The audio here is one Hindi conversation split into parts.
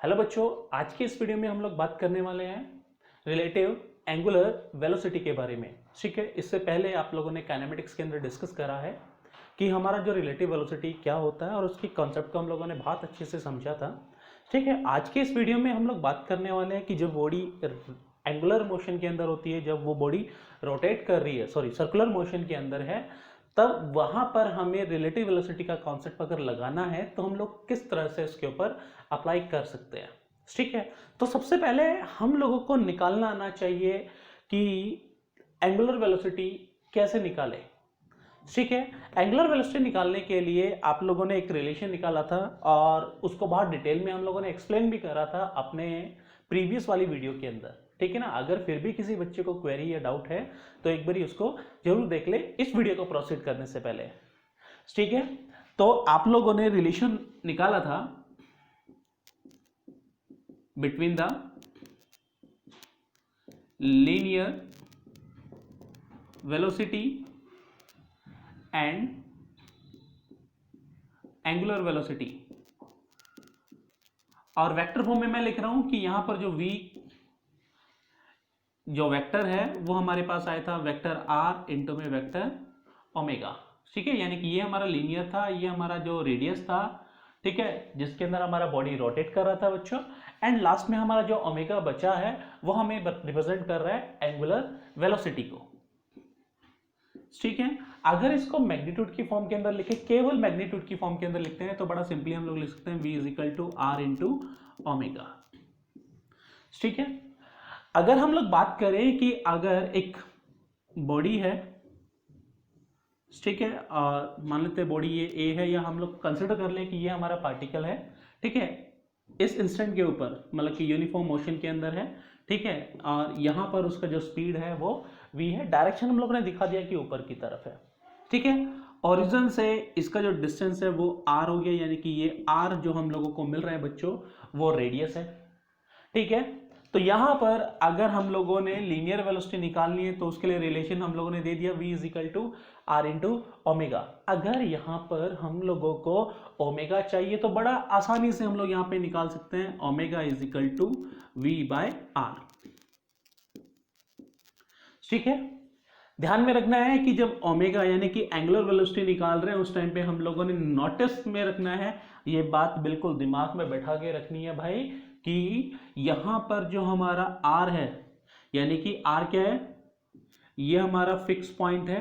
हेलो बच्चों, आज की इस वीडियो में हम लोग बात करने वाले हैं रिलेटिव एंगुलर वेलोसिटी के बारे में। ठीक है, इससे पहले आप लोगों ने काइनेमेटिक्स के अंदर डिस्कस करा है कि हमारा जो रिलेटिव वेलोसिटी क्या होता है और उसकी कॉन्सेप्ट को हम लोगों ने बहुत अच्छे से समझा था। ठीक है, आज के इस वीडियो में हम लोग बात करने वाले हैं कि जब बॉडी एंगुलर मोशन के अंदर होती है, जब वो बॉडी रोटेट कर रही है, सॉरी सर्कुलर मोशन के अंदर है, तब वहां पर हमें रिलेटिव वेलोसिटी का कॉन्सेप्ट अगर लगाना है तो हम लोग किस तरह से इसके ऊपर अप्लाई कर सकते हैं। ठीक है, तो सबसे पहले हम लोगों को निकालना आना चाहिए कि एंगुलर वेलोसिटी कैसे निकाले। ठीक है, एंगुलर वेलोसिटी निकालने के लिए आप लोगों ने एक रिलेशन निकाला था और उसको बहुत डिटेल में हम लोगों ने एक्सप्लेन भी करा था अपने प्रीवियस वाली वीडियो के अंदर। ठीक है ना, अगर फिर भी किसी बच्चे को क्वेरी या डाउट है तो एक बार उसको जरूर देख ले इस वीडियो को प्रोसीड करने से पहले। ठीक है, तो आप लोगों ने रिलेशन निकाला था between the linear velocity and angular velocity, और वेक्टर फॉर्म में मैं लिख रहा हूं कि यहां पर जो v जो वेक्टर है वो हमारे पास आया था वेक्टर r इंटू में वेक्टर ओमेगा। ठीक है, यानी कि ये हमारा लीनियर था, ये हमारा जो रेडियस था, ठीक है, जिसके अंदर हमारा बॉडी रोटेट कर रहा था बच्चों, एंड लास्ट में हमारा जो ओमेगा बचा है वो हमें रिप्रेजेंट कर रहा है एंगुलर वेलोसिटी को। ठीक है, अगर इसको मैग्नीट्यूड की फॉर्म के अंदर लिखे, केवल मैग्नीट्यूड की फॉर्म के अंदर लिखते हैं तो बड़ा सिंपली हम लोग लिख सकते हैं v is equal to R into omega. ठीक है, अगर हम लोग बात करें कि अगर एक बॉडी है, ठीक है, और मान लेते हैं बॉडी ये ए है, या हम लोग कंसिडर कर लें कि ये हमारा पार्टिकल है। ठीक है, इस इंस्टेंट के ऊपर मतलब कि यूनिफॉर्म मोशन के अंदर है। ठीक है, और यहाँ पर उसका जो स्पीड है वो v है, डायरेक्शन हम लोग ने दिखा दिया कि ऊपर की तरफ है। ठीक है, ओरिजिन से इसका जो डिस्टेंस है वो r हो गया, यानी कि ये r जो हम लोगों को मिल रहा है बच्चों वो रेडियस है। ठीक है, तो यहां पर अगर हम लोगों ने लीनियर वेलोसिटी निकालनी है तो उसके लिए रिलेशन हम लोगों ने दे दिया v is equal to R into omega. अगर यहां पर हम लोगों को ओमेगा चाहिए तो बड़ा आसानी से हम लोग यहां पे निकाल सकते हैं, omega is equal to v by R. ठीक है, ध्यान में रखना है कि जब ओमेगा यानी कि एंगुलर वेलोसिटी निकाल रहे हैं उस टाइम पे हम लोगों ने नोटिस में रखना है, ये बात बिल्कुल दिमाग में बैठा के रखनी है भाई, कि यहां पर जो हमारा r है, यानी कि r क्या है, ये हमारा फिक्स पॉइंट है,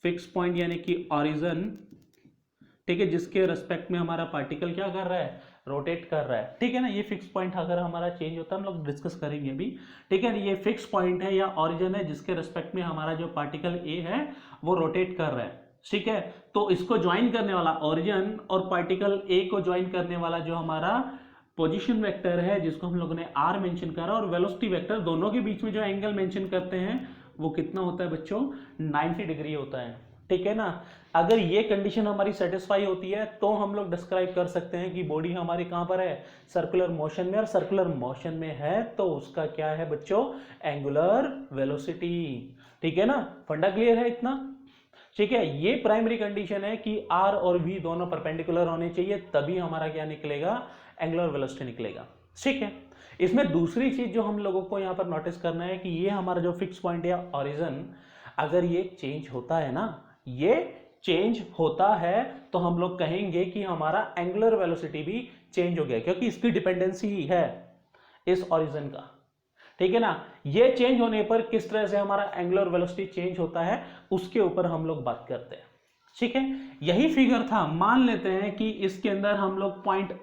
फिक्स पॉइंट यानी कि ओरिजिन, ठीक है, जिसके रेस्पेक्ट में हमारा पार्टिकल क्या कर रहा है, रोटेट कर रहा है। ठीक है ना, ये फिक्स पॉइंट अगर हमारा चेंज होता है हम लोग डिस्कस करेंगे अभी। ठीक है, ये फिक्स पॉइंट है या ओरिजिन है जिसके रेस्पेक्ट में हमारा जो पार्टिकल ए है वो रोटेट कर रहा है। ठीक है, तो इसको ज्वाइन करने वाला ओरिजिन और पार्टिकल ए को ज्वाइन करने वाला जो हमारा पोजीशन वेक्टर है जिसको हम लोगों ने आर मेंशन करा, और वेलोसिटी वेक्टर, दोनों के बीच में जो एंगल मेंशन करते हैं वो कितना होता है बच्चों, 90 डिग्री होता है। ठीक है ना, अगर ये कंडीशन हमारी सेटिस्फाई होती है तो हम लोग डिस्क्राइब कर सकते हैं कि बॉडी हमारी कहां पर है, सर्कुलर मोशन में, और सर्कुलर मोशन में है तो उसका क्या है बच्चों, एंगुलर वेलोसिटी। ठीक है ना, फंडा क्लियर है इतना। ठीक है, ये प्राइमरी कंडीशन है कि r और v दोनों परपेंडिकुलर होने चाहिए, तभी हमारा क्या निकलेगा, एंगुलर वेलोसिटी निकलेगा। ठीक है, इसमें दूसरी चीज जो हम लोगों को यहां पर नोटिस करना है कि ये हमारा जो फिक्स पॉइंट है ओरिजिन, अगर ये चेंज होता है ना, ये चेंज होता है तो हम लोग कहेंगे कि हमारा एंगुलर वेलोसिटी भी चेंज हो गया, क्योंकि इसकी डिपेंडेंसी है इस ओरिजिन का। ठीक है ना, ये चेंज होने पर किस तरह से हमारा एंगुलर वेलोसिटी चेंज होता है उसके ऊपर हम लोग बात करते हैं। ठीक है, यही फिगर था, मान लेते हैं कि इसके अंदर हम लोग पॉइंट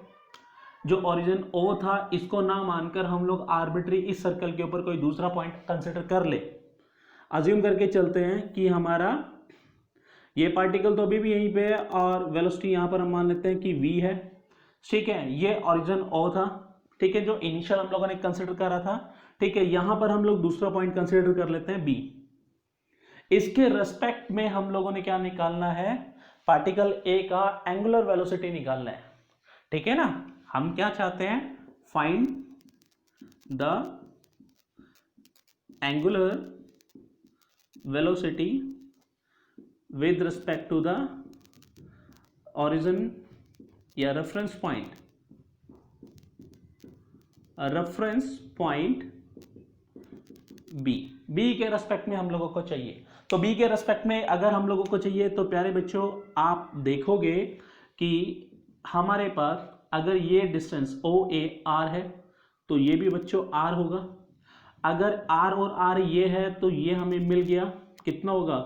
जो ओरिजिन O था इसको ना मानकर हम लोग आर्बिट्री इस सर्कल के ऊपर कोई दूसरा पॉइंट कंसिडर कर ले। अज्यूम करके चलते हैं कि हमारा ये पार्टिकल तो अभी भी यहीं पे है और वेलोसिटी यहां पर हम मान लेते हैं कि v है। ठीक है, ये ओरिजिन O था, ठीक है, जो इनिशियल हम लोगों ने कंसिडर करा था। ठीक है, यहां पर हम लोग दूसरा पॉइंट कंसिडर कर लेते हैं b। इसके रेस्पेक्ट में हम लोगों ने क्या निकालना है, पार्टिकल a का एंगुलर वेलोसिटी निकालना है। ठीक है ना, हम क्या चाहते हैं, find the angular velocity with respect to the origin या reference point reference point B के रेस्पेक्ट में हम लोगों को चाहिए। तो बी के रेस्पेक्ट में अगर हम लोगों को चाहिए तो प्यारे बच्चों आप देखोगे कि हमारे पास अगर ये डिस्टेंस ओ ए आर है तो ये भी बच्चों आर होगा। अगर आर और आर ये है तो ये हमें मिल गया, कितना होगा,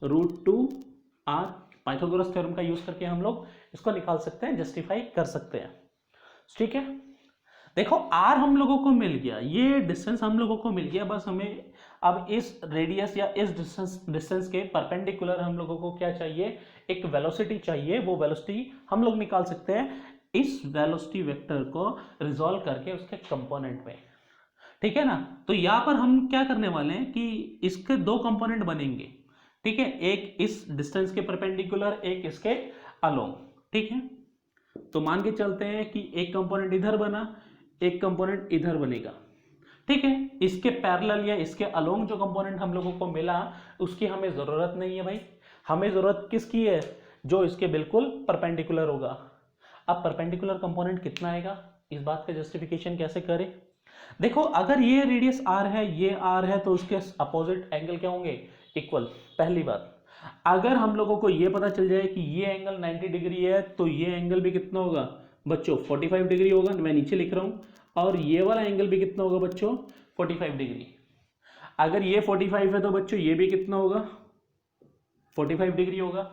√2r। पाइथागोरस थ्योरम का यूज करके हम लोग इसको निकाल सकते हैं, जस्टिफाई कर सकते हैं। ठीक है, देखो आर हम लोगों को मिल गया, ये डिस्टेंस हम लोगों को मिल गया। बस हमें अब इस रेडियस या इस डिस्टेंस के परपेंडिकुलर हम लोगों को क्या चाहिए, एक वेलोसिटी चाहिए। वो वेलोसिटी हम लोग निकाल सकते हैं इस वेलोसिटी वेक्टर को रिजॉल्व करके उसके कंपोनेंट में। ठीक है ना, तो यहां पर हम क्या करने वाले हैं कि इसके दो कंपोनेंट बनेंगे। ठीक है, एक इस डिस्टेंस के परपेंडिकुलर, एक इसके अलोंग। ठीक है, तो मान के चलते हैं कि एक कंपोनेंट इधर बना, एक कंपोनेंट इधर बनेगा। ठीक है, इसके पैरेलल या इसके अलोंग जो कंपोनेंट हम लोगों को मिला उसकी हमें जरूरत नहीं है भाई। हमें जरूरत किसकी है, जो इसके बिल्कुल परपेंडिकुलर होगा। अब परपेंडिकुलर कंपोनेंट कितना आएगा, इस बात का जस्टिफिकेशन कैसे करें। देखो अगर ये रेडियस आर है, ये आर है, तो उसके अपोजिट एंगल क्या होंगे, इक्वल। पहली बात, अगर हम लोगों को ये पता चल जाए कि ये एंगल 90 डिग्री है तो ये एंगल भी कितना होगा बच्चों, 45 डिग्री होगा। मैं नीचे लिख रहा हूं, और ये वाला एंगल भी कितना होगा बच्चों, 45 डिग्री। अगर ये 45 है तो बच्चों ये भी कितना होगा, 45 डिग्री होगा।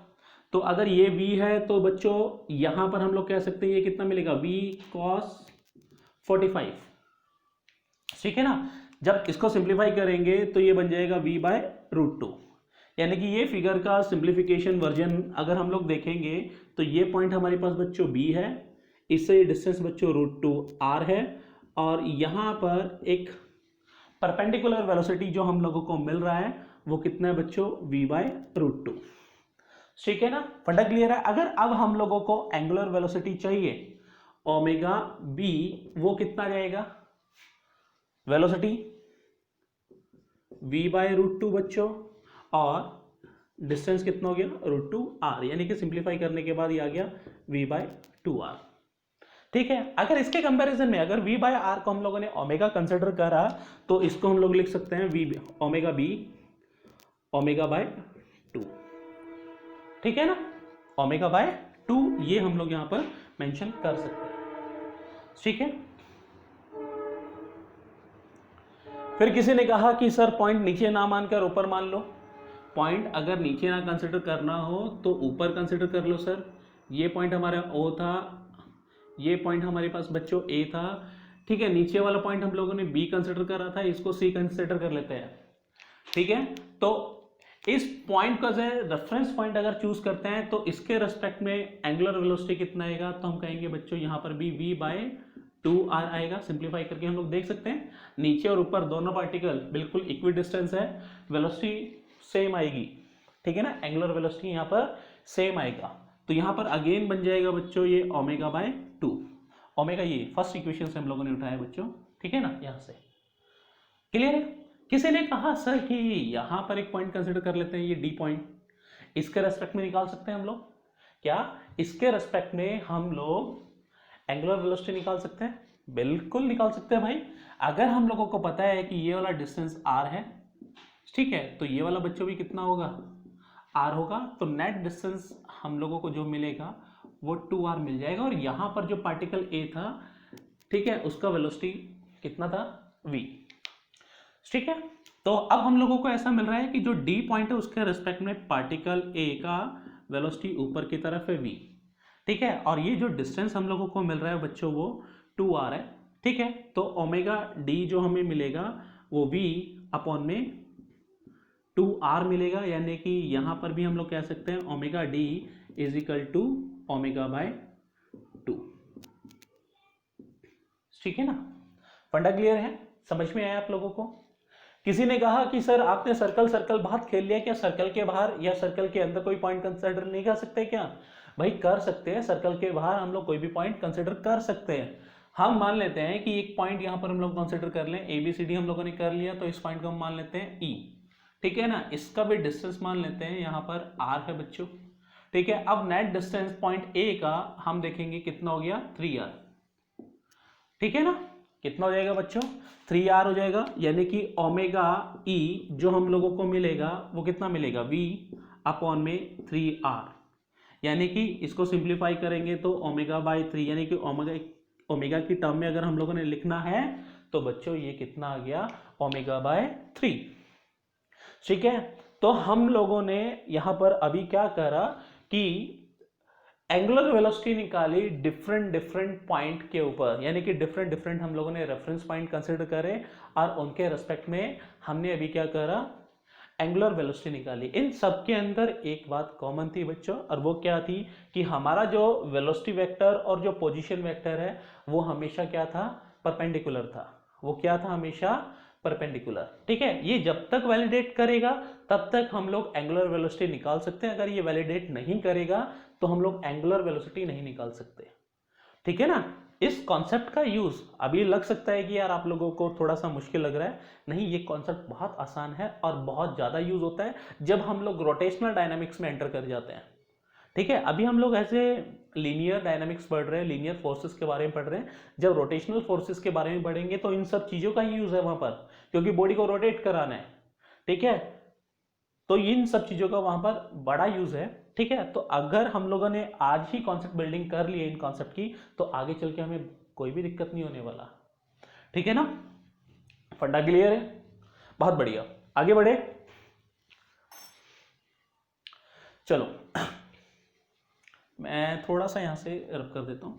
तो अगर ये v है तो बच्चों यहां पर हम लोग कह सकते हैं ये कितना मिलेगा, v cos 45। ठीक है ना, जब इसको सिंप्लीफाई करेंगे तो ये बन जाएगा v/√2। यानी कि ये फिगर का सिंप्लीफिकेशन वर्जन अगर हम लोग देखेंगे तो ये पॉइंट हमारे पास बच्चों b है, इससे डिस्टेंस बच्चों √2r है, और यहां पर एक परपेंडिकुलर वेलोसिटी जो हम लोगों को मिल रहा है वो कितना है बच्चों, v/√2। ठीक है ना, फंडा क्लियर है। अगर अब हम लोगों को एंगुलर वेलोसिटी चाहिए ओमेगा b, वो कितना जाएगा, वेलोसिटी v/√2 बच्चों, और डिस्टेंस कितना हो गया, √2r। यानी कि सिंप्लीफाई करने के बाद ये आ गया v/2r। ठीक है, अगर इसके कंपैरिजन में अगर v/r को हम लोगों ने ओमेगा कंसिडर करा तो इसको हम लोग लिख सकते हैं v ओमेगा b ω/2। ठीक है ना, ω/2 ये हम लोग यहां पर मेंशन कर सकते हैं। ठीक है, फिर किसी ने कहा कि सर पॉइंट नीचे ना मानकर ऊपर मान लो। पॉइंट अगर नीचे ना कंसिडर करना हो तो ऊपर कंसिडर कर लो सर। ये पॉइंट हमारा O था, ये पॉइंट हमारे पास बच्चों A था। ठीक है, नीचे वाला पॉइंट हम लोगों ने B कंसिडर करा था, इसको C कंसिडर कर लेते हैं। ठीक है, तो इस पॉइंट का रेफरेंस पॉइंट अगर चूज करते हैं तो इसके रेस्पेक्ट में एंगुलर वेलोसिटी कितना आएगा, तो हम कहेंगे बच्चों यहां पर भी v/2r आएगा। सिंप्लीफाई करके हम लोग देख सकते हैं नीचे और ऊपर दोनों पार्टिकल बिल्कुल इक्वी डिस्टेंस है, वेलोसिटी सेम आएगी। ठीक है ना, एंगुलर वेलोसिटी यहां पर सेम आएगा। तो यहां पर अगेन बन जाएगा बच्चों ये ω/2। ओमेगा ये फर्स्ट इक्वेशन से हम लोगों ने उठाया बच्चों। ठीक है ना, यहां से क्लियर है। किसी ने कहा सर कि यहां पर एक पॉइंट कंसिडर कर लेते हैं, ये डी पॉइंट, इसके रेस्पेक्ट में निकाल सकते हैं हम लोग क्या, इसके रेस्पेक्ट में हम लोग एंगुलर वेलोसिटी निकाल सकते हैं, बिल्कुल निकाल सकते हैं भाई। अगर हम लोगों को पता है कि ये वाला डिस्टेंस r है, ठीक है, तो ये वाला बच्चों भी कितना होगा, r होगा। तो नेट डिस्टेंस हम लोगों को जो मिलेगा वो 2r मिल जाएगा। और यहां पर जो पार्टिकल a था, ठीक है, उसका वेलोसिटी कितना था, v। ठीक है, तो अब हम लोगों को ऐसा मिल रहा है कि जो d पॉइंट है उसके रेस्पेक्ट में पार्टिकल a का वेलोसिटी ऊपर की तरफ है v। ठीक है, और ये जो डिस्टेंस हम लोगों को मिल रहा है बच्चों वो 2r है। ठीक है, तो ओमेगा d जो हमें मिलेगा वो v अपॉन में 2r मिलेगा। यानी कि यहां पर भी हम लोग कह सकते हैं omega d is equal to ω/2। ठीक है ना, फंडा क्लियर है, समझ में आया आप लोगों को। किसी ने कहा कि सर आपने सर्कल बहुत खेल लिया क्या, सर्कल के बाहर या सर्कल के अंदर कोई पॉइंट कंसिडर नहीं कर सकते क्या। भाई कर सकते हैं, सर्कल के बाहर हम लोग कोई भी पॉइंट कंसिडर कर सकते हैं। हम मान लेते हैं कि एक पॉइंट यहां पर हम लोग कंसिडर कर लें, ABCD हम लोगों ने कर लिया, तो इस पॉइंट को हम मान लेते हैं E। ठीक है ना, इसका भी डिस्टेंस मान लेते हैं, यहां पर r है बच्चों। ठीक है, अब नेट डिस्टेंस पॉइंट A का हम देखेंगे कितना हो गया, 3r। ठीक है ना, कितना हो जाएगा बच्चों, 3r हो जाएगा, यानी कि ओमेगा ई जो हम लोगों को मिलेगा वो कितना मिलेगा, v अपॉन में 3r, यानी कि इसको सिंप्लीफाई करेंगे तो ओमेगा बाई 3, यानी कि ओमेगा की टर्म में अगर हम लोगों ने लिखना है तो बच्चों ये कितना आ गया, ओमेगा बाय 3। ठीक है, तो हम लोगों ने यहां पर अभी क्या करा कि एंगुलर वेलोसिटी निकाली डिफरेंट पॉइंट के ऊपर, यानी कि डिफरेंट हम लोगों ने रेफरेंस पॉइंट कंसिडर करे और उनके रेस्पेक्ट में हमने अभी क्या करा, एंगुलर वेलोसिटी निकाली। इन सब के अंदर एक बात कॉमन थी बच्चों, और वो क्या थी कि हमारा जो वेलोसिटी वेक्टर और जो पोजीशन वेक्टर है वो हमेशा क्या था, परपेंडिकुलर था। वो क्या था, हमेशा परपेंडिकुलर। ठीक है, ये जब तक वैलिडेट करेगा तब तक हम लोग एंगुलर वेलोसिटी निकाल सकते हैं, अगर ये वैलिडेट नहीं करेगा तो हम लोग एंगुलर वेलोसिटी नहीं निकाल सकते। ठीक है ना, इस कॉन्सेप्ट का यूज अभी लग सकता है कि यार आप लोगों को थोड़ा सा मुश्किल लग रहा है, नहीं, ये कॉन्सेप्ट बहुत आसान है और बहुत ज्यादा यूज होता है जब हम लोग रोटेशनल डायनामिक्स में एंटर कर जाते हैं। ठीक है, अभी हम लोग ऐसे लीनियर डायनामिक्स पढ़ रहे हैं, लीनियर फोर्सेस के बारे में पढ़ रहे हैं, जब रोटेशनल फोर्सेस के बारे में पढ़ेंगे तो इन सब चीजों का ही यूज है वहां पर, क्योंकि बॉडी को रोटेट कराना है। ठीक है, तो इन सब चीजों का वहां पर बड़ा यूज है। ठीक है, तो अगर हम लोगों ने आज ही कॉन्सेप्ट बिल्डिंग कर ली है इन कॉन्सेप्ट की, तो आगे चल के हमें कोई भी दिक्कत नहीं होने वाला। ठीक है ना, फंडा क्लियर है, बहुत बढ़िया, आगे बढ़े। चलो मैं थोड़ा सा यहां से रब कर देता हूं।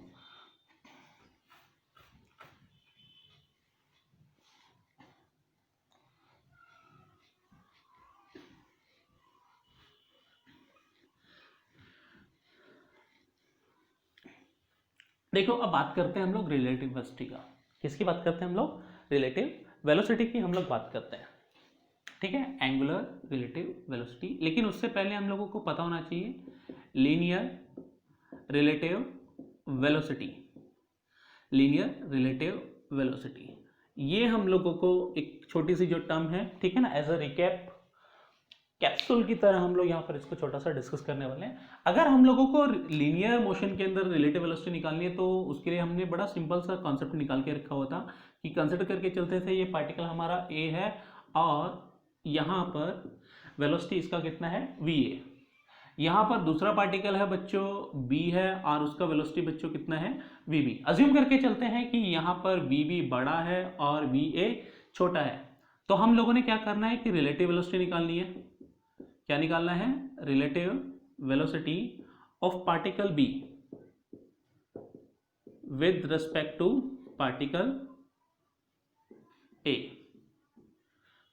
देखो, अब बात करते हैं हम लोग रिलेटिव वेलोसिटी का। किसकी बात करते हैं हम लोग, रिलेटिव वेलोसिटी की हम लोग बात करते हैं। ठीक है, एंगुलर रिलेटिव वेलोसिटी, लेकिन उससे पहले हम लोगों को पता होना चाहिए linear relative velocity. Linear relative velocity, ये हम लोगों को एक छोटी सी जो टर्म है, ठीक है ना, एज अ रिकैप कैप्सूल की तरह हम लोग यहाँ पर इसको छोटा सा डिस्कस करने वाले हैं। अगर हम लोगों को लीनियर मोशन के अंदर रिलेटिव वेलोसिटी निकालनी है तो उसके लिए हमने बड़ा सिंपल सा कॉन्सेप्ट निकाल के रखा हुआ था कि कंसिडर करके चलते थे, ये पार्टिकल हमारा ए है और यहाँ पर वेलोसिटी इसका कितना है, वी ए। यहाँ पर दूसरा पार्टिकल है बच्चों बी है और उसका वेलोसिटी बच्चों कितना है, वी बी। अज्यूम करके चलते हैं कि यहाँ पर वी बी बड़ा है और वी ए छोटा है, तो हम लोगों ने क्या करना है कि रिलेटिव वेलोसिटी निकालनी है। क्या निकालना है, relative velocity of particle B with respect to particle A.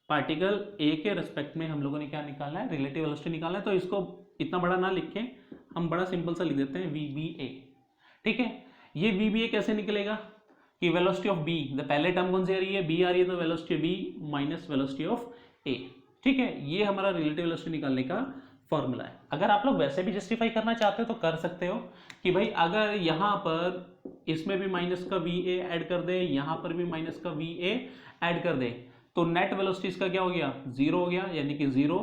Particle A के रिस्पेक्ट में हम लोगों ने क्या निकालना है, रिलेटिव वेलोसिटी निकालना है। तो इसको इतना बड़ा ना लिखें, हम बड़ा सिंपल सा लिख देते हैं वी बी ए। ठीक है, ये वी बी ए कैसे निकलेगा कि वेलोसिटी ऑफ बी, द पहले टर्म कौन सी आ रही है, बी आ रही है, तो velocity of B minus velocity of A. ठीक है, ये हमारा रिलेटिव वेलोसिटी निकालने का फॉर्मूला है। अगर आप लोग वैसे भी जस्टिफाई करना चाहते हो तो कर सकते हो कि भाई अगर यहाँ पर इसमें भी माइनस का वी ए ऐड कर दे, यहाँ पर भी माइनस का वी ए ऐड कर दे, तो नेट वेलोसिटी इसका क्या हो गया, जीरो हो गया, यानी कि 0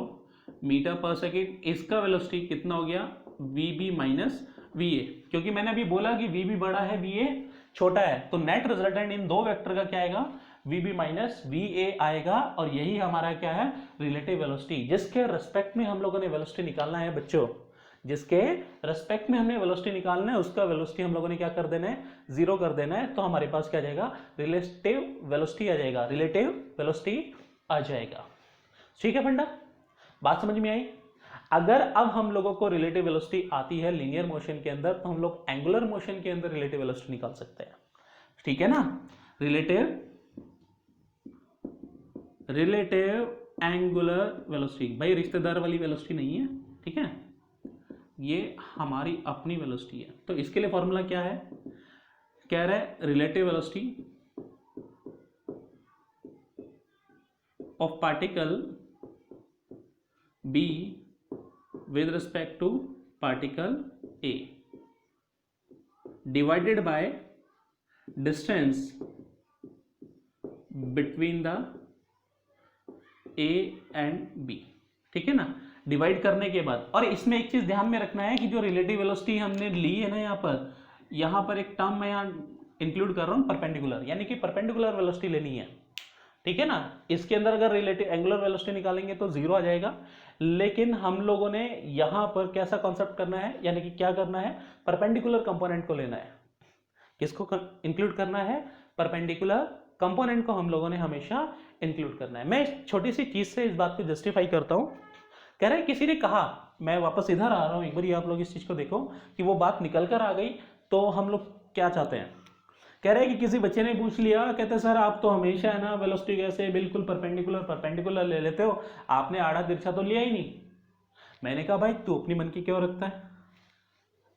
मीटर पर सेकेंड। इसका वेलोसिटी कितना हो गया, V B minus V A, क्योंकि मैंने अभी बोला कि वी बी बड़ा है, वी ए छोटा है, तो नेट रिजल्टेंट इन दो वेक्टर का क्या आएगा, V B minus V A आएगा। और यही हमारा क्या है, रिलेटिव वेलोसिटी, जिसके रेस्पेक्ट में हम लोगों ने वेलोसिटी निकालना है बच्चों, जिसके रेस्पेक्ट में हमने वेलोसिटी निकालना है उसका वेलोसिटी हम लोगों ने क्या कर देना है, 0 कर देना है। तो हमारे पास क्या आ जाएगा, रिलेटिव वेलोसिटी आ जाएगा, रिलेटिव वेलोसिटी आ जाएगा। ठीक है फंडा, बात समझ में आई। अगर अब हम लोगों को रिलेटिव वेलोसिटी आती है लीनियर मोशन के अंदर, तो हम लोग एंगुलर मोशन के अंदर रिलेटिव वेलोसिटी निकाल सकते हैं। ठीक है ना, रिलेटिव एंगुलर वेलोसिटी, भाई रिश्तेदार वाली वेलोसिटी नहीं है, ठीक है, ये हमारी अपनी वेलोसिटी है। तो इसके लिए फॉर्मूला क्या है, कह रहा है relative velocity of particle B with respect to particle A divided by distance between the A and B। ठीक है ना, डिवाइड करने के बाद, और इसमें एक चीज ध्यान में रखना है कि जो रिलेटिव वेलोसिटी हमने ली है ना, यहाँ पर एक टर्म मैं यहाँ इंक्लूड कर रहा हूँ परपेंडिकुलर, यानी कि परपेंडिकुलर वेलोसिटी लेनी है, ठीक है ना। इसके अंदर अगर रिलेटिव एंगुलर वेलोसिटी निकालेंगे तो जीरो आ जाएगा, लेकिन हम लोगों ने यहां पर कैसा कॉन्सेप्ट करना है, यानी कि क्या करना है, परपेंडिकुलर कंपोनेंट को लेना है। किसको इंक्लूड करना है, परपेंडिकुलर कंपोनेंट को हम लोगों ने हमेशा इंक्लूड करना है। मैं इस छोटी सी चीज से इस बात को जस्टिफाई करता हूं। कह रहे किसी ने कहा, मैं वापस इधर आ रहा हूं, एक बार आप लोग इस चीज को देखो कि वो बात निकल कर आ गई, तो हम लोग क्या चाहते हैं। कह रहे हैं कि किसी बच्चे ने पूछ लिया, कहते सर आप तो हमेशा है ना वेलोसिटी कैसे बिल्कुल परपेंडिकुलर ले लेते हो, आपने आड़ा तिरछा तो लिया ही नहीं। मैंने कहा भाई तू अपनी मन की क्यों रखता है,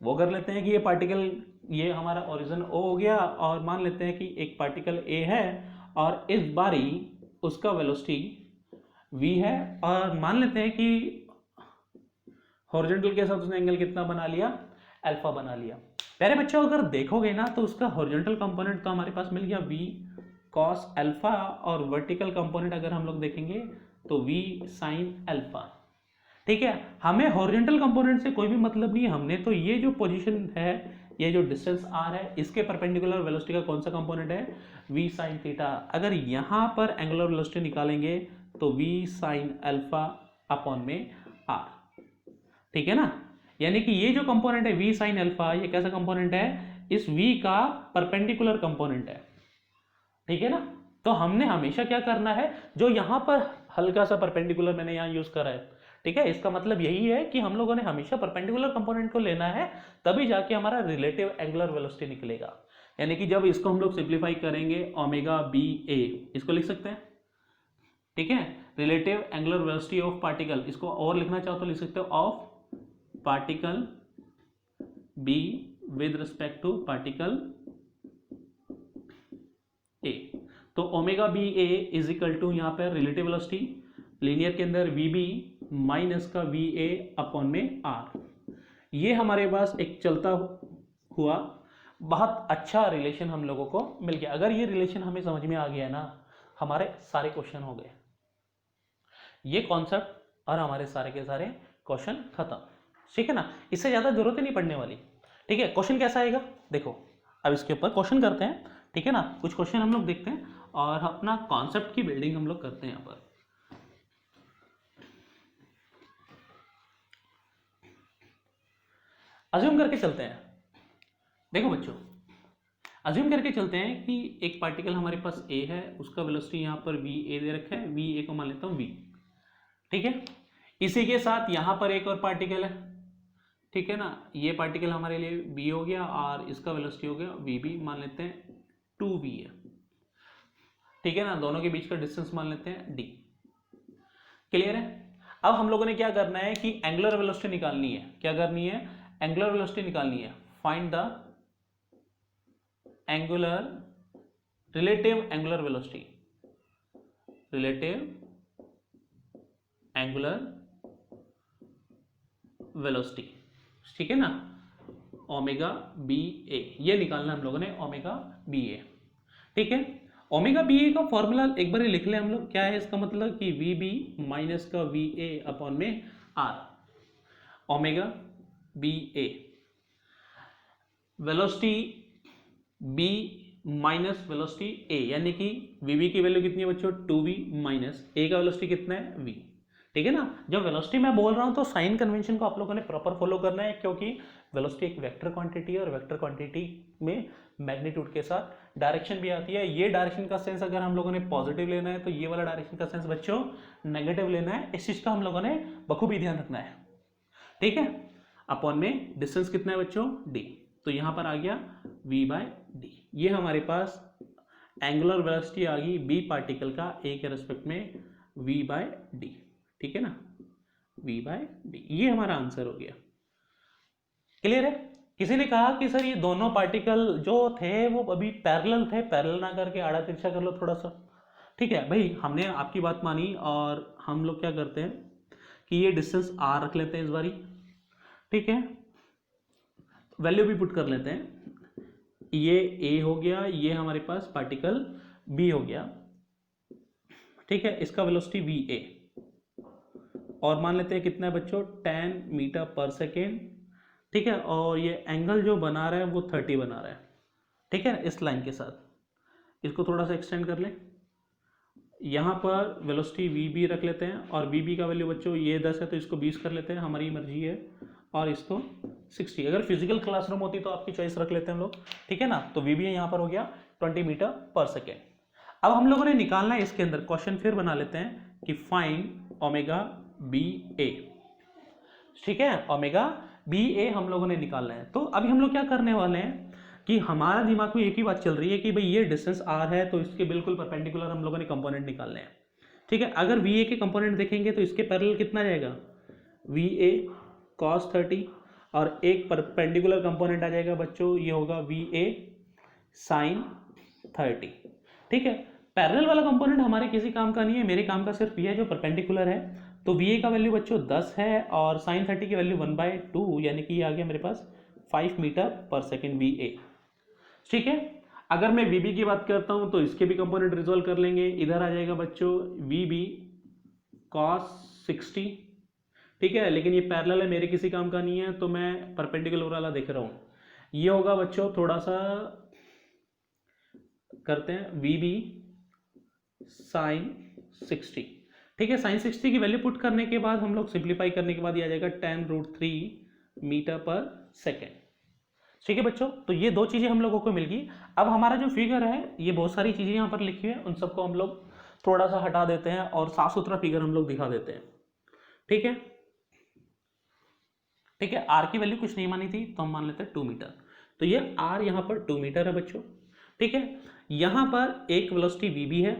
वो कर लेते हैं कि ये पार्टिकल, ये हमारा ओरिजिन ओ हो गया, और मान लेते हैं कि एक पार्टिकल ए है और इस बारी उसका वेलोसिटी v है, और मान लेते हैं कि हॉरिजॉन्टल के साथ उसने एंगल कितना बना लिया, अल्फा बना लिया। प्यारे बच्चों अगर देखोगे ना तो उसका हॉरिजॉन्टल कंपोनेंट तो हमारे पास मिल गया v cos अल्फा, और वर्टिकल कंपोनेंट अगर हम लोग देखेंगे तो v sin अल्फा। ठीक है, हमें हॉरिजॉन्टल कंपोनेंट से कोई भी मतलब नहीं है, हमने तो ये जो पोजीशन है, ये जो डिस्टेंस r है, इसके परपेंडिकुलर वेलोसिटी का कौन सा कंपोनेंट है, v sin थीटा। अगर यहां पर एंगुलर वेलोसिटी निकालेंगे तो v sin अल्फा अपॉन में r, ठीक है ना। यानी कि ये जो कंपोनेंट है v sin अल्फा, ये कैसा कंपोनेंट है, इस v का परपेंडिकुलर कंपोनेंट है, ठीक है ना। तो हमने हमेशा क्या करना है, जो यहां पर हल्का सा परपेंडिकुलर मैंने यहां यूज करा है, ठीक है, इसका मतलब यही है कि हम लोगों ने हमेशा परपेंडिकुलर कंपोनेंट को लेना है, तभी जाके हमारा रिलेटिव एंगुलर वेलोसिटी निकलेगा। यानी कि जब इसको हम लोग सिंप्लीफाई करेंगे ओमेगा बी ए, इसको लिख सकते हैं, ठीक है, relative angular velocity of particle. इसको और लिखना चाहो तो लिख सकते हो of particle B with respect to particle A. तो omega B A is equal to यहाँ पर रिलेटिव वेलोसिटी, लीनियर के अंदर वी बी माइनस का वी ए अपॉन में आर। ये हमारे पास एक चलता हुआ बहुत अच्छा रिलेशन हम लोगों को मिल गया। अगर ये रिलेशन हमें समझ में आ गया ना, हमारे सारे क्वेश्चन हो गए, ये कॉन्सेप्ट और हमारे सारे के सारे क्वेश्चन खत्म, ठीक है ना। इससे ज्यादा जरूरत ही नहीं पड़ने वाली, ठीक है। क्वेश्चन कैसा आएगा देखो, अब इसके ऊपर क्वेश्चन करते हैं, ठीक है ना। कुछ क्वेश्चन हम लोग देखते हैं और अपना कॉन्सेप्ट की बिल्डिंग हम लोग करते हैं। यहाँ पर अज्यूम करके चलते हैं, देखो बच्चों, अज्यूम करके चलते हैं कि एक पार्टिकल हमारे पास ए है, उसका वेलोसिटी यहाँ पर वी ए दे रखा है, वी ए को मान लेता हूँ वी, ठीक है। इसी के साथ यहाँ पर एक और पार्टिकल है, ठीक है ना, ये पार्टिकल हमारे लिए बी हो गया और इसका वेलोसिटी हो गया वी बी, मान लेते हैं 2v है, ठीक है ना। दोनों के बीच का डिस्टेंस मान लेते हैं d, क्लियर है। अब हम लोगों ने क्या करना है कि एंगुलर वेलोसिटी निकालनी है, क्या करनी है, एंगुलर वेलोसिटी निकालनी है। Find the angular relative angular velocity, relative angular velocity, ठीक है ना, ओमेगा बी ए, ये निकालना हम लोगों ने ओमेगा बी ए, ठीक है। ओमेगा बी ए का फॉर्मूला एक बार लिख ले हम लोग, क्या है इसका मतलब कि वी बी माइनस का वी ए अपॉन में R. Omega B A velocity B minus velocity A, यानी कि वी बी की वैल्यू कितनी है बच्चों, 2v माइनस ए का वेलोसिटी कितना है v, ठीक है ना। जब वेलोसिटी मैं बोल रहा हूं तो साइन कन्वेंशन को आप लोगों ने प्रॉपर फॉलो करना है, क्योंकि वेलोसिटी एक वेक्टर क्वांटिटी है और वेक्टर क्वांटिटी में मैग्नीट्यूड के साथ डायरेक्शन भी आती है। ये डायरेक्शन का सेंस अगर हम लोगों ने पॉजिटिव लेना है तो ये वाला डायरेक्शन का सेंस बच्चों नेगेटिव लेना है। इस चीज का हम लोगों ने बखूबी ध्यान रखना है, ठीक है। अपॉन में डिस्टेंस कितना है बच्चों, d, तो यहां पर आ गया v बाय डी। ये हमारे पास एंगुलर वेलोसिटी आ गई बी पार्टिकल का ए के रेस्पेक्ट में v बाय डी, ठीक है ना, v बाय डी, ये हमारा आंसर हो गया। क्लियर है। किसी ने कहा कि सर ये दोनों पार्टिकल जो थे वो अभी पैरेलल थे, पैरेलल ना करके आड़ा तिरछा कर लो थोड़ा सा, ठीक है भाई, हमने आपकी बात मानी और हम लोग क्या करते हैं कि ये डिस्टेंस r रख लेते हैं इस बारी, ठीक है, वैल्यू भी पुट कर लेते हैं। ये a हो गया, ये हमारे पास पार्टिकल b हो गया, ठीक है, इसका वेलोसिटी va, और मान लेते हैं कितना है बच्चों, 10 मीटर पर सेकेंड, ठीक है, और ये एंगल जो बना रहा है वो 30 बना रहा है, ठीक है, इस लाइन के साथ इसको थोड़ा सा एक्सटेंड कर लें। यहाँ पर वेलोसिटी वी बी रख लेते हैं और वी बी का वैल्यू बच्चों ये 10 है तो इसको 20 कर लेते हैं, हमारी मर्जी है, और इसको 60। अगर फिजिकल क्लासरूम होती तो आपकी चॉइस रख लेते हैं हम लोग, ठीक है ना। तो वी बी यहाँ पर हो गया 20 मीटर पर सेकेंड। अब हम लोगों ने निकालना है इसके अंदर, क्वेश्चन फिर बना लेते हैं कि फाइंड ओमेगा बी ए, ठीक है, ओमेगा बी ए हम लोगों ने निकालना है। तो अभी हम लोग क्या करने वाले हैं कि हमारा दिमाग में एक ही बात चल रही है कि भाई ये डिस्टेंस आर है तो इसके बिल्कुल परपेंडिकुलर हम लोगों ने कंपोनेंट निकालने हैं, ठीक है। अगर वी ए के कंपोनेंट देखेंगे तो इसके पैरेलल कितना जाएगा, वी ए कॉस 30, और एक परपेंडिकुलर कंपोनेंट आ जाएगा बच्चों, ये होगा वी ए साइन 30, ठीक है। पैरेलल वाला कंपोनेंट हमारे किसी काम का नहीं है, मेरे काम का सिर्फ ये है जो परपेंडिकुलर है। तो वी ए का वैल्यू बच्चों 10 है और साइन 30 की वैल्यू 1/2, यानी कि ये आ गया मेरे पास 5 मीटर पर सेकेंड वी ए, ठीक है। अगर मैं वी बी की बात करता हूं तो इसके भी कंपोनेंट रिजोल्व कर लेंगे, इधर आ जाएगा बच्चों वी बी कॉस 60, ठीक है। लेकिन ये पैरेलल है, मेरे किसी काम का नहीं है, तो मैं परपेंडिकुलर वाला देख रहा हूं। ये होगा बच्चों, थोड़ा सा करते हैं, वी बी साइन 60, ठीक है। साइन 60 की वैल्यू पुट करने के बाद हम लोग सिंप्लीफाई करने के बाद ये आ जाएगा 10√3 मीटर पर सेकेंड, ठीक है बच्चों। तो ये दो चीजें हम लोगों को मिल गई। अब हमारा जो फिगर है, ये बहुत सारी चीजें यहाँ पर लिखी हुई है, उन सबको हम लोग थोड़ा सा हटा देते हैं और साफ सुथरा फिगर हम लोग दिखा देते हैं, ठीक है, ठीक है। आर की वैल्यू कुछ नहीं मानी थी तो हम मान लेते हैं 2 मीटर। तो ये आर यहाँ पर 2 मीटर है बच्चों, ठीक है। यहाँ पर एक वेलोसिटी वी बी है,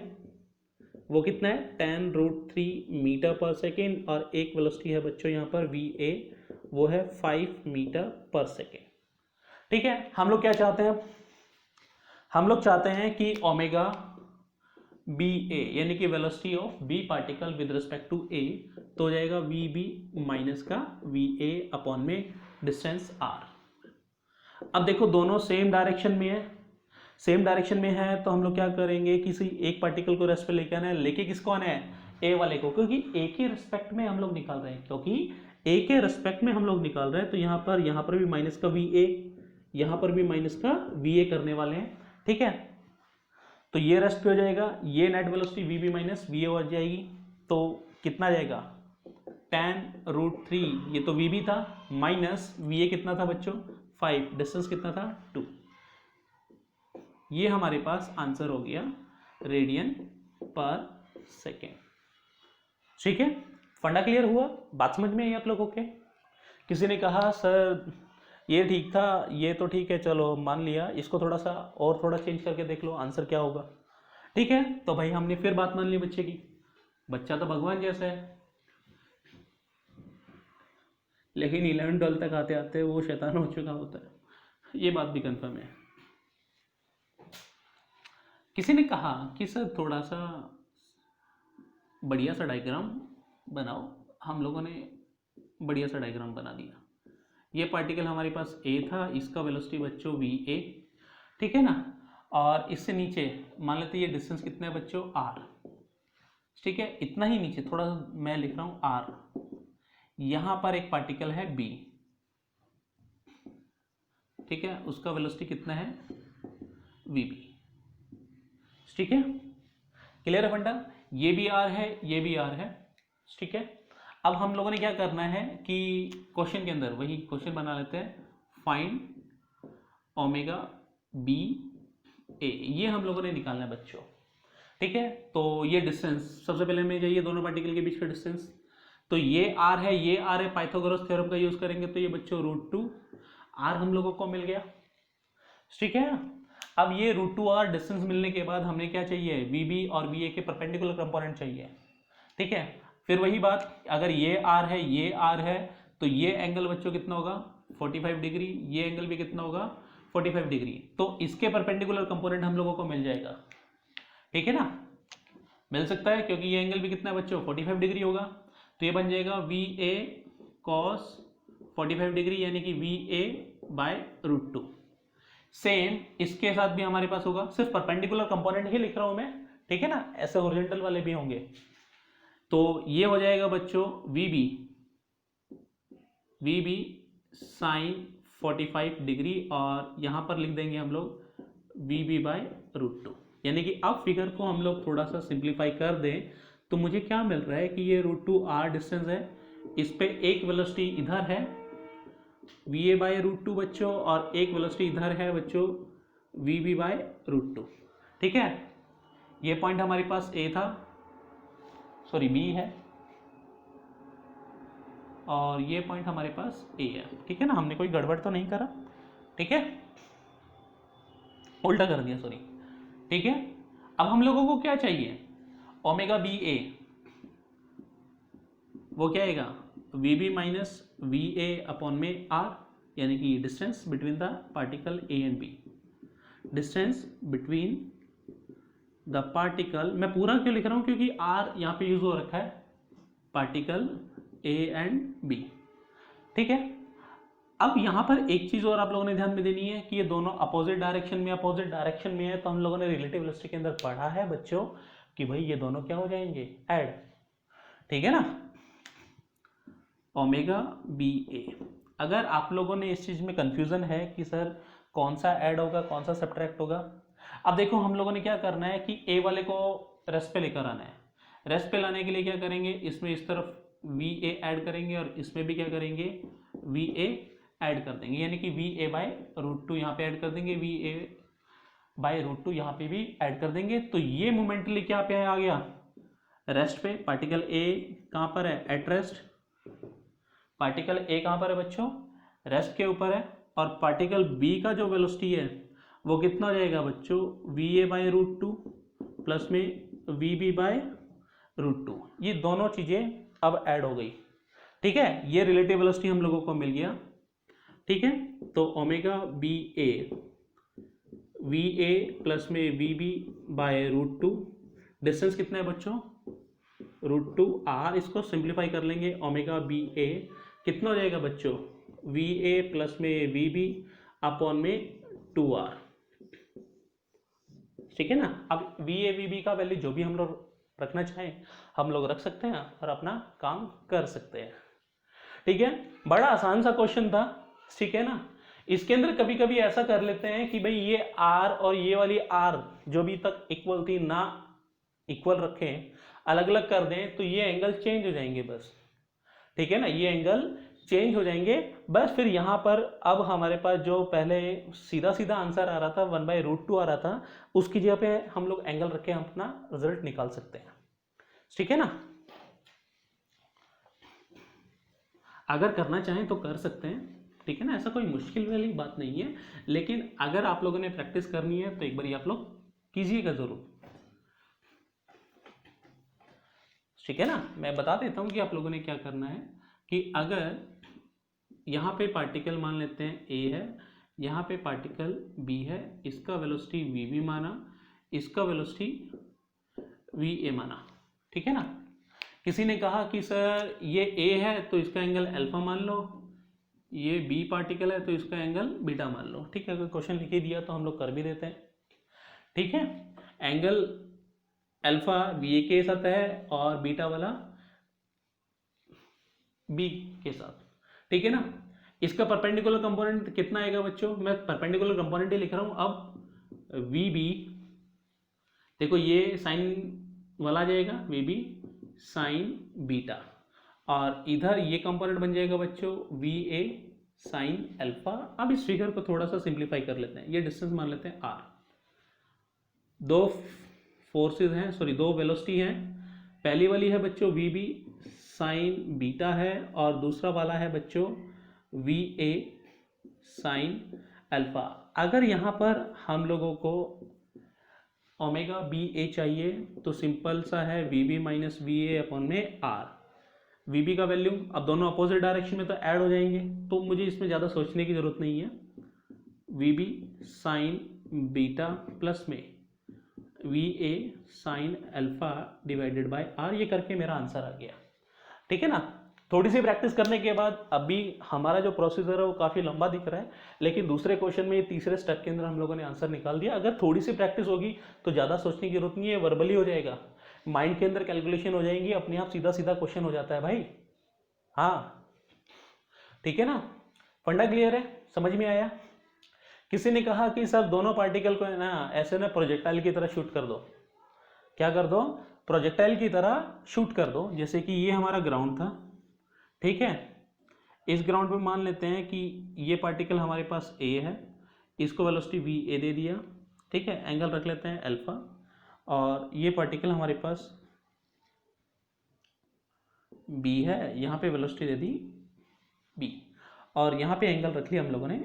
वो कितना है 10√3 मीटर पर सेकेंड, और एक वेलोसिटी है बच्चों यहाँ पर वी ए, वो है 5 मीटर पर सेकेंड, ठीक है। हम लोग क्या चाहते हैं, हम लोग चाहते हैं कि ओमेगा बी ए यानी कि velocity of B particle with respect to A, तो हो जाएगा वी बी माइनस का वी ए अपॉन में डिस्टेंस आर। अब देखो दोनों सेम डायरेक्शन में है, सेम डायरेक्शन में है, तो हम लोग क्या करेंगे, किसी एक पार्टिकल को रेस्ट पे लेके आना है। लेके किसको आना है, ए वाले को, क्योंकि ए के रिस्पेक्ट में हम लोग निकाल रहे हैं, क्योंकि ए के रिस्पेक्ट में हम लोग निकाल रहे हैं। तो यहाँ पर भी माइनस का वी ए, यहाँ पर भी माइनस का वी ए करने वाले हैं, ठीक है। तो ये रेस्ट पे हो जाएगा, ये net velocity V B minus V A हो जाएगी, तो कितना जाएगा 10√3, ये तो वी बी था, माइनस वी ए कितना था बच्चों 5, डिस्टेंस कितना था 2। ये हमारे पास आंसर हो गया रेडियन पर सेकेंड, ठीक है। फंडा क्लियर हुआ, बात समझ में आई आप लोगों के। किसी ने कहा सर ये ठीक था, ये तो ठीक है, चलो मान लिया, इसको थोड़ा सा और थोड़ा चेंज करके देख लो आंसर क्या होगा, ठीक है। तो भाई हमने फिर बात मान ली बच्चे की, बच्चा तो भगवान जैसा है, लेकिन 11-12 तक आते आते वो शैतान हो चुका होता है, ये बात भी कंफर्म है। किसी ने कहा कि सर थोड़ा सा बढ़िया सा डायग्राम बनाओ, हम लोगों ने बढ़िया सा डायग्राम बना दिया। ये पार्टिकल हमारे पास ए था, इसका वेलोसिटी बच्चों वी ए, ठीक है ना, और इससे नीचे मान लेते ये डिस्टेंस कितना है बच्चों आर, ठीक है। इतना ही नीचे थोड़ा मैं लिख रहा हूं आर, यहां पर एक पार्टिकल है बी, ठीक है, उसका वेलोसिटी कितना है वी बी, ठीक है। क्लियर है फंडा, ये भी आर है, ये भी आर है, ठीक है। अब हम लोगों ने क्या करना है कि क्वेश्चन के अंदर वही क्वेश्चन बना लेते हैं, फाइंड ओमेगा बी ए, ये हम लोगों ने निकालना है बच्चों, ठीक है। तो ये डिस्टेंस सबसे पहले हमें चाहिए दोनों पार्टिकल के बीच का डिस्टेंस, तो ये आर है, ये आर है, पाइथागोरस थ्योरम का यूज करेंगे तो ये बच्चों √2 आर हम लोगों को मिल गया, ठीक है। अब ये √2 आर डिस्टेंस मिलने के बाद हमें क्या चाहिए, वी बी और वी ए के परपेंडिकुलर कंपोनेंट चाहिए, ठीक है। फिर वही बात, अगर ये आर है, ये आर है, तो ये एंगल बच्चों कितना होगा 45 डिग्री, ये एंगल भी कितना होगा 45 डिग्री, तो इसके परपेंडिकुलर कंपोनेंट हम लोगों को मिल जाएगा, ठीक है ना, मिल सकता है, क्योंकि ये एंगल भी कितना है बच्चों 45 डिग्री होगा। तो ये बन जाएगा वी ए कॉस 45 डिग्री, यानी कि वी ए बाय √2। सेम इसके साथ भी हमारे पास होगा, सिर्फ परपेंडिकुलर कंपोनेंट ही लिख रहा हूं मैं, ठीक है ना, ऐसे हॉरिजॉन्टल वाले भी होंगे। तो ये हो जाएगा बच्चों वी बी साइन 45 डिग्री, और यहां पर लिख देंगे हम लोग वी बी बाय √2। यानी कि अब फिगर को हम लोग थोड़ा सा सिंप्लीफाई कर दें तो मुझे क्या मिल रहा है कि ये √2 r डिस्टेंस है, इस पे एक वेलोसिटी इधर है वी ए बाय √2 बच्चों, और एक वेलोसिटी इधर है बच्चों वी बी बाय √2। ठीक है, ये पॉइंट हमारे पास ए था, सॉरी बी है, और ये पॉइंट हमारे पास ए है। ठीक है ना, हमने कोई गड़बड़ तो नहीं करा, ठीक है, उल्टा कर दिया, सॉरी। ठीक है, अब हम लोगों को क्या चाहिए, ओमेगा बी ए, वो क्या आएगा V B minus V A upon में आर, यानी कि distance between the particle A and B. Distance between the particle, मैं पूरा क्यों लिख रहा हूं, क्योंकि आर यहाँ पे यूज हो रखा है, पार्टिकल ए एंड बी। ठीक है, अब यहाँ पर एक चीज और आप लोगों ने ध्यान में देनी है कि ये दोनों अपोजिट डायरेक्शन में है, तो हम लोगों ने रिलेटिव वेलोसिटी के अंदर पढ़ा है बच्चों कि भाई ये दोनों क्या हो जाएंगे, ऐड। ठीक है ना, ओमेगा बी ए। अगर आप लोगों ने इस चीज में कंफ्यूजन है कि सर कौन सा ऐड होगा कौन सा सब्ट्रैक्ट होगा, अब देखो हम लोगों ने क्या करना है कि ए वाले को रेस्ट पे लेकर आना है। रेस्ट पे लाने के लिए क्या करेंगे, इसमें इस तरफ वी ए ऐड करेंगे और इसमें भी क्या करेंगे वी ए ऐड कर देंगे, यानी कि वी ए बाय √2 यहाँ पे ऐड कर देंगे, वी ए बाय √2 यहाँ पे भी ऐड कर देंगे। तो ये मोमेंटली क्या पे आ गया, रेस्ट पे। पार्टिकल ए कहाँ पर है, एट रेस्ट। पार्टिकल ए कहाँ पर है बच्चों, रेस्ट के ऊपर है। और पार्टिकल बी का जो वेलोसिटी है वो कितना हो जाएगा बच्चों, वी ए बाय √2 प्लस में वी बी बाय √2। ये दोनों चीजें अब ऐड हो गई। ठीक है, ये रिलेटिव वेलोसिटी हम लोगों को मिल गया। ठीक है, तो omega B A V A plus में वी बी बाय √2, डिस्टेंस कितना है बच्चों √2 r, इसको सिंप्लीफाई कर लेंगे, ओमेगा बी ए कितना हो जाएगा बच्चों, वी ए प्लस में वी बी अपॉन में 2r। ठीक है ना, अब वी ए वी बी का वैल्यू जो भी हम लोग रखना चाहें हम लोग रख सकते हैं और अपना काम कर सकते हैं। ठीक है, बड़ा आसान सा क्वेश्चन था। ठीक है ना, इसके अंदर कभी कभी ऐसा कर लेते हैं कि भाई ये r और ये वाली r जो भी तक इक्वल थी ना इक्वल रखें, अलग अलग कर दें तो ये एंगल चेंज हो जाएंगे बस। ठीक है ना, ये एंगल चेंज हो जाएंगे बस। फिर यहाँ पर अब हमारे पास जो पहले सीधा सीधा आंसर आ रहा था 1/√2 आ रहा था, उसकी जगह पे हम लोग एंगल रख के हम अपना रिजल्ट निकाल सकते हैं। ठीक है ना, अगर करना चाहें तो कर सकते हैं। ठीक है ना, ऐसा कोई मुश्किल वाली बात नहीं है, लेकिन अगर आप लोगों ने प्रैक्टिस करनी है तो एक बार आप लोग कीजिएगा जरूर। ठीक है ना, मैं बता देता हूं कि आप लोगों ने क्या करना है कि अगर यहाँ पे पार्टिकल मान लेते हैं ए है, यहाँ पे पार्टिकल बी है, इसका वेलोसिटी वी बी माना, इसका वेलोसिटी वी ए माना। ठीक है ना, किसी ने कहा कि सर ये ए है तो इसका एंगल अल्फा मान लो, ये बी पार्टिकल है तो इसका एंगल बीटा मान लो। ठीक है, अगर क्वेश्चन लिख ही दिया तो हम लोग कर भी देते हैं। ठीक है, एंगल अल्फा बी ए के साथ है और बीटा वाला बी के साथ। ठीक है ना, इसका परपेंडिकुलर कंपोनेंट कितना आएगा बच्चों, मैं परपेंडिकुलर कंपोनेंट ही लिख रहा हूं। अब वी बी देखो ये साइन वाला आ जाएगा वी बी साइन बीटा, और इधर ये कंपोनेंट बन जाएगा बच्चों वी ए साइन अल्फा। अब इस फिगर को थोड़ा सा सिंप्लीफाई कर लेते हैं, ये डिस्टेंस मान लेते हैं आर। दो फोर्सेस हैं, सॉरी दो वेलोसिटी हैं, पहली वाली है बच्चों वी बी साइन बीटा है और दूसरा वाला है बच्चों वी ए साइन अल्फा। अगर यहाँ पर हम लोगों को ओमेगा बी ए चाहिए तो सिंपल सा है V B minus V A upon में आर। वी बी का वैल्यू अब दोनों अपोजिट डायरेक्शन में तो ऐड हो जाएंगे, तो मुझे इसमें ज़्यादा सोचने की जरूरत नहीं है। V B sine beta plus में V A sine alpha divided by R, ये करके मेरा आंसर आ गया। ठीक है ना, थोड़ी सी प्रैक्टिस करने के बाद अभी हमारा जो प्रोसीजर है वो काफ़ी लंबा दिख रहा है, लेकिन दूसरे क्वेश्चन में ये तीसरे स्टेप के अंदर हम लोगों ने आंसर निकाल दिया। अगर थोड़ी सी प्रैक्टिस होगी तो ज़्यादा सोचने की जरूरत नहीं है, वर्बली हो जाएगा, माइंड के अंदर कैलकुलेशन हो जाएंगी, अपने आप सीधा सीधा क्वेश्चन हो जाता है भाई। हाँ ठीक है ना, फंडा क्लियर है, समझ में आया। किसी ने कहा कि सर दोनों पार्टिकल को है ना ऐसे ना प्रोजेक्टाइल की तरह शूट कर दो। क्या कर दो? प्रोजेक्टाइल की तरह शूट कर दो। जैसे कि ये हमारा ग्राउंड था, ठीक है, इस ग्राउंड पे मान लेते हैं कि ये पार्टिकल हमारे पास ए है, इसको वेलोसिटी वी ए दे दिया, ठीक है, एंगल रख लेते हैं अल्फा, और ये पार्टिकल हमारे पास बी है, यहाँ पे वेलोसिटी दे दी बी, और यहाँ पे एंगल रख लिया हम लोगों ने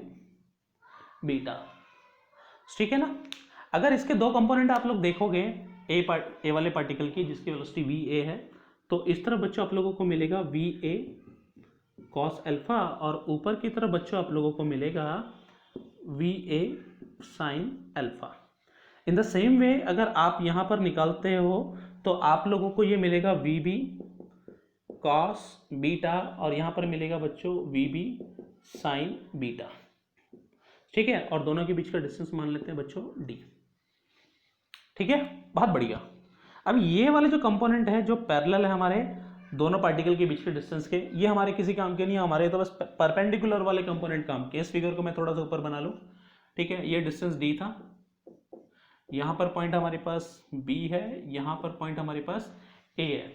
बीटा, ठीक है ना। अगर इसके दो कंपोनेंट आप लोग देखोगे ए वाले पार्टिकल की जिसकी वेलोसिटी वी ए है, तो इस तरफ बच्चों आप लोगों को मिलेगा वी ए कॉस अल्फा, और ऊपर की तरफ बच्चों आप लोगों को मिलेगा we A sine alpha. In the same way अगर आप यहाँ पर निकालते हो तो आप लोगों को ये मिलेगा वी बी कॉस बीटा, और यहाँ पर मिलेगा बच्चों वी बी साइन बीटा, ठीक है, और दोनों के बीच का डिस्टेंस मान लेते हैं बच्चों डी, ठीक है, बहुत बढ़िया। अब ये वाले जो कंपोनेंट है जो पैरेलल है हमारे दोनों पार्टिकल के बीच के डिस्टेंस के, ये हमारे किसी काम के नहीं, हमारे तो बस परपेंडिकुलर वाले कंपोनेंट काम के। इस फिगर को मैं थोड़ा सा ऊपर बना लूँ, ठीक है, ये डिस्टेंस डी था, यहाँ पर पॉइंट हमारे पास बी है, यहाँ पर पॉइंट हमारे पास ए है,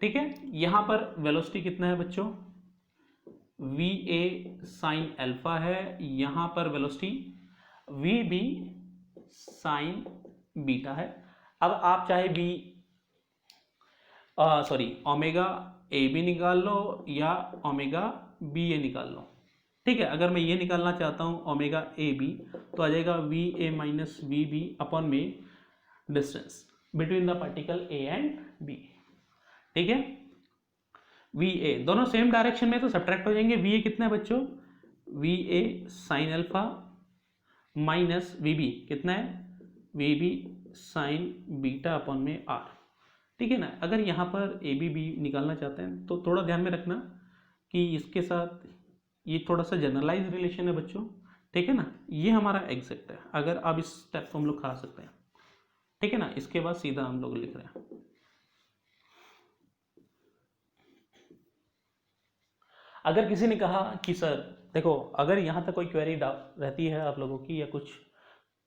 ठीक है। यहाँ पर वेलोसिटी कितना है बच्चों? वी ए साइन अल्फा है, यहाँ पर velocity V B sine beta है। अब आप चाहे बी ओमेगा ए बी निकाल लो या ओमेगा बी ए निकाल लो, ठीक है। अगर मैं ये निकालना चाहता हूँ ओमेगा ए बी, तो आ जाएगा V A minus V B upon में distance between the particle A and B, ठीक है। वी ए दोनों सेम डायरेक्शन में तो सब्ट्रैक्ट हो जाएंगे। वी ए कितना है बच्चों? V A sine alpha minus V B कितना है? V B sine beta upon में आर, ठीक है ना। अगर यहाँ पर ए बी बी निकालना चाहते हैं तो थोड़ा ध्यान में रखना कि इसके साथ ये थोड़ा सा जनरलाइज रिलेशन है बच्चों, ठीक है ना। ये हमारा एग्जैक्ट है, अगर आप इस स्टेप को हम लोग खा सकते हैं, ठीक है ना। इसके बाद सीधा हम लोग लिख रहे हैं। अगर किसी ने कहा कि सर देखो, अगर यहाँ तक कोई क्वेरी रहती है आप लोगों की या कुछ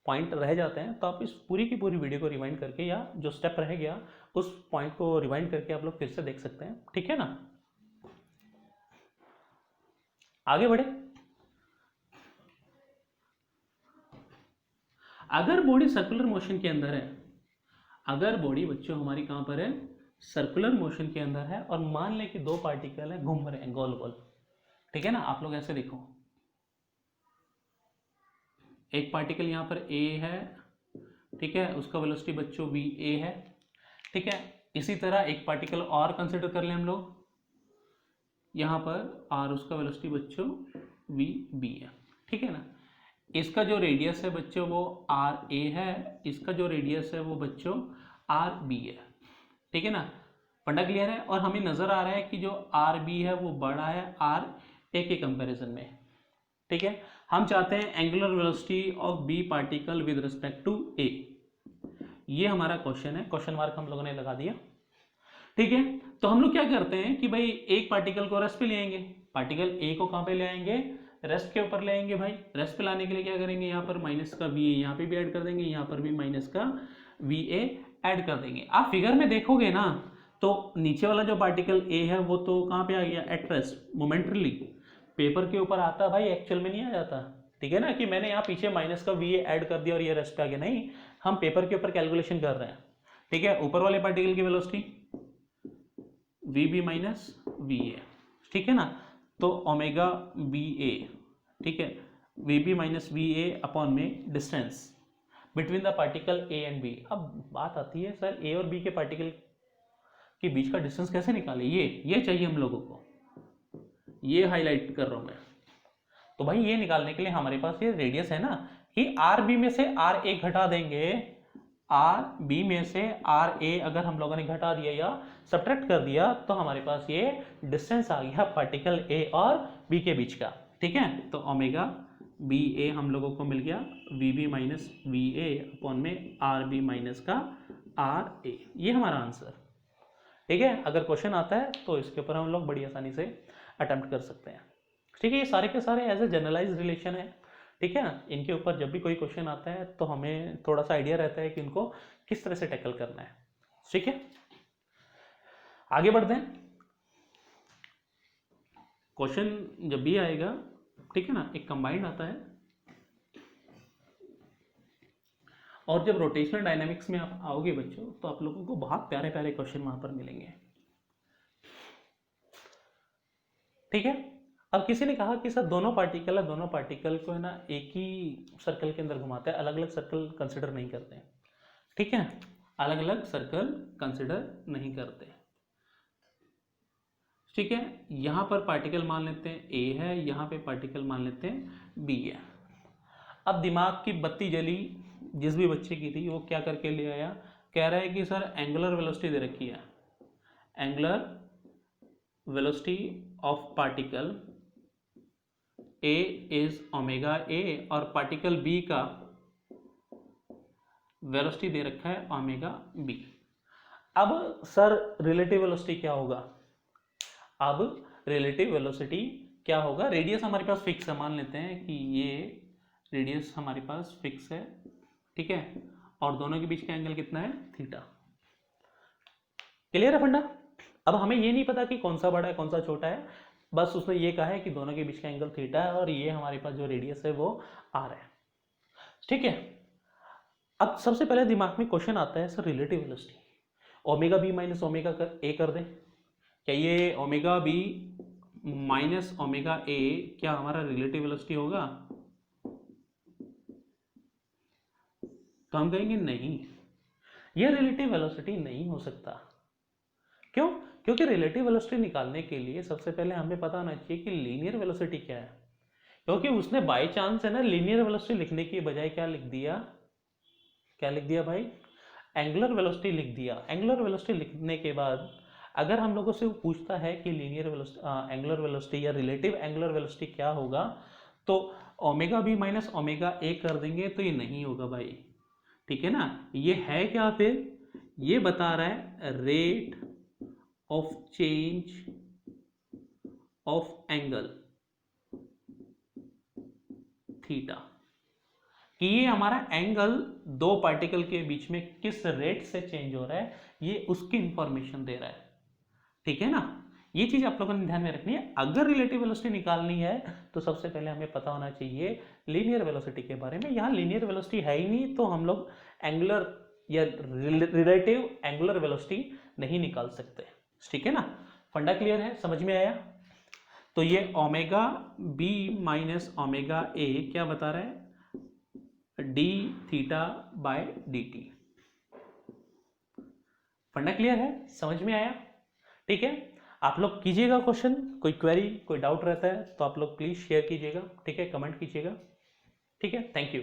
पॉइंट रह जाते हैं, तो आप इस पूरी की पूरी वीडियो को रिवाइंड करके या जो स्टेप रह गया उस पॉइंट को रिवाइंड करके आप लोग फिर से देख सकते हैं, ठीक है ना। आगे बढ़े। अगर बॉडी सर्कुलर मोशन के अंदर है, अगर बॉडी बच्चों हमारी कहां पर है? सर्कुलर मोशन के अंदर है, और मान लें कि दो पार्टिकल है घूम रहे हैं गोल गोल, ठीक है ना। आप लोग ऐसे देखो, एक पार्टिकल यहां पर ए है, ठीक है, उसका वेलोसिटी बच्चों वी ए है, ठीक है। इसी तरह एक पार्टिकल और कंसिडर कर लें हम लोग यहां पर, और उसका वेलोसिटी बच्चों वी बी है, ठीक है ना। इसका जो रेडियस है बच्चों वो आर ए है, इसका जो रेडियस है वो बच्चों आर बी है, ठीक है ना। फंडा क्लियर है। और हमें नजर आ रहा है कि जो आर बी है वो बड़ा है आर ए के कंपैरिजन में, ठीक है। हम चाहते हैं angular velocity of B particle with respect to A. ये हमारा क्वेश्चन है, क्वेश्चन मार्क हम लोगों ने लगा दिया, ठीक है। तो हम लोग क्या करते हैं कि भाई एक पार्टिकल को रेस्ट पे ले आएंगे, पार्टिकल ए को कहां पे ले आएंगे? रेस्ट के ऊपर ले आएंगे भाई। रेस्ट पे लाने के लिए क्या करेंगे? यहाँ पर माइनस का वी ए यहाँ पे भी ऐड कर देंगे, यहाँ पर भी माइनस का वी ए ऐड कर देंगे। आप फिगर में देखोगे ना तो नीचे वाला जो पार्टिकल ए है वो तो कहाँ पे आ गया? एट रेस्ट, मोमेंटरीली पेपर के ऊपर आता भाई, एक्चुअल में नहीं आ जाता, ठीक है ना। कि मैंने यहाँ पीछे माइनस का वी ए ऐड कर दिया और ये रेस्ट पे आ गया, नहीं, हम पेपर के ऊपर कैलकुलेशन कर रहे हैं, ठीक है। ऊपर वाले पार्टिकल की velocity V B minus V A, ठीक है ना। तो ओमेगा बी ए, ठीक है, V B minus V A upon में distance between the particle A and B. अब बात आती है सर ए और बी के पार्टिकल के बीच का डिस्टेंस कैसे निकाले? ये चाहिए हम लोगों को, ये हाईलाइट कर रहा हूं मैं। तो भाई ये निकालने के लिए हमारे पास ये रेडियस है ना, कि आर बी में से आर ए घटा देंगे, आर बी में से आर ए अगर हम लोगों ने घटा दिया या सब्ट्रैक्ट कर दिया तो हमारे पास ये डिस्टेंस आ गया पार्टिकल ए और बी के बीच का, ठीक है। तो ओमेगा बी ए हम लोगों को मिल गया V B minus V A upon में आर बी माइनस का आर ए, ये हमारा आंसर, ठीक है। अगर क्वेश्चन आता है तो इसके ऊपर हम लोग बड़ी आसानी से अटेम्प्ट कर सकते हैं, ठीक है। ये सारे के सारे एज ए जनरलाइज रिलेशन है, ठीक है ना, इनके ऊपर जब भी कोई क्वेश्चन आता है तो हमें थोड़ा सा आइडिया रहता है कि इनको किस तरह से टैकल करना है। ठीक है, आगे बढ़ते हैं। क्वेश्चन जब भी आएगा, ठीक है ना, एक कंबाइंड आता है, और जब रोटेशनल डायनामिक्स में आप आओगे बच्चों तो आप लोगों को बहुत प्यारे प्यारे क्वेश्चन वहां पर मिलेंगे। ठीक है, अब किसी ने कहा कि सर दोनों पार्टिकल है, दोनों पार्टिकल को है ना एक ही सर्कल के अंदर घुमाते हैं, अलग अलग सर्कल कंसिडर नहीं करते हैं। ठीक है, अलग अलग सर्कल कंसिडर नहीं करते। ठीक है, यहां पर पार्टिकल मान लेते हैं ए है, यहां पे पार्टिकल मान लेते हैं बी है। अब दिमाग की बत्ती जली जिस भी बच्चे की थी, वो क्या करके ले आया, कह रहा है कि सर एंगुलर वेलोसिटी दे रखी है, angular velocity of particle A is omega A, और पार्टिकल बी का वेलोसिटी दे रखा है ओमेगा बी। अब सर रिलेटिव वेलोसिटी क्या होगा, अब रिलेटिव वेलोसिटी क्या होगा, रेडियस हमारे पास फिक्स है, मान लेते हैं कि ये रेडियस हमारे पास फिक्स है, ठीक है, और दोनों के बीच का एंगल कितना है, थीटा। क्लियर है फंडा। अब हमें ये नहीं पता कि कौन सा बड़ा है कौन सा छोटा है, बस उसने ये कहा है कि दोनों के बीच का एंगल थीटा है और ये हमारे पास जो रेडियस है वो आर है। ठीक है, अब सबसे पहले दिमाग में क्वेश्चन आता है sir relative velocity, omega B minus omega A कर दें, क्या ये omega B minus omega A क्या हमारा रिलेटिव वेलोसिटी होगा, तो हम कहेंगे नहीं, ये रिलेटिव वेलोसिटी नहीं हो सकता। क्यों, क्योंकि रिलेटिव वेलोसिटी निकालने के लिए सबसे पहले हमें पता होना चाहिए कि लीनियर वेलोसिटी क्या है, क्योंकि उसने बाय चांस है ना लीनियर वेलोसिटी लिखने की बजाय क्या लिख दिया, क्या लिख दिया भाई, एंगुलर वेलोसिटी लिख दिया। एंगुलर वेलोसिटी लिखने के बाद अगर हम लोगों से वो पूछता है कि लीनियर वेलोसिटी एंगुलर वेलोसिटी या रिलेटिव एंगुलर वेलोसिटी क्या होगा, तो omega B minus omega A कर देंगे तो ये नहीं होगा भाई। ठीक है ना, ये है क्या, फिर ये बता रहा है rate of change of angle theta, कि ये हमारा एंगल दो पार्टिकल के बीच में किस रेट से चेंज हो रहा है, ये उसकी इंफॉर्मेशन दे रहा है। ठीक है ना, ये चीज आप लोगों ने ध्यान में रखनी है। अगर रिलेटिव वेलोसिटी निकालनी है तो सबसे पहले हमें पता होना चाहिए लीनियर वेलोसिटी के बारे में। यहाँ लीनियर वेलोसिटी है ही नहीं, तो हम लोग एंगुलर या रिलेटिव एंगुलर वेलोसिटी नहीं निकाल सकते। ठीक है ना, फंडा क्लियर है, समझ में आया। तो ये omega B minus omega A क्या बता रहा है, d theta by d t. Funda clear है, समझ में आया। ठीक है, आप लोग कीजिएगा क्वेश्चन, कोई क्वेरी कोई डाउट रहता है तो आप लोग प्लीज शेयर कीजिएगा, ठीक है, कमेंट कीजिएगा। ठीक है, थैंक यू।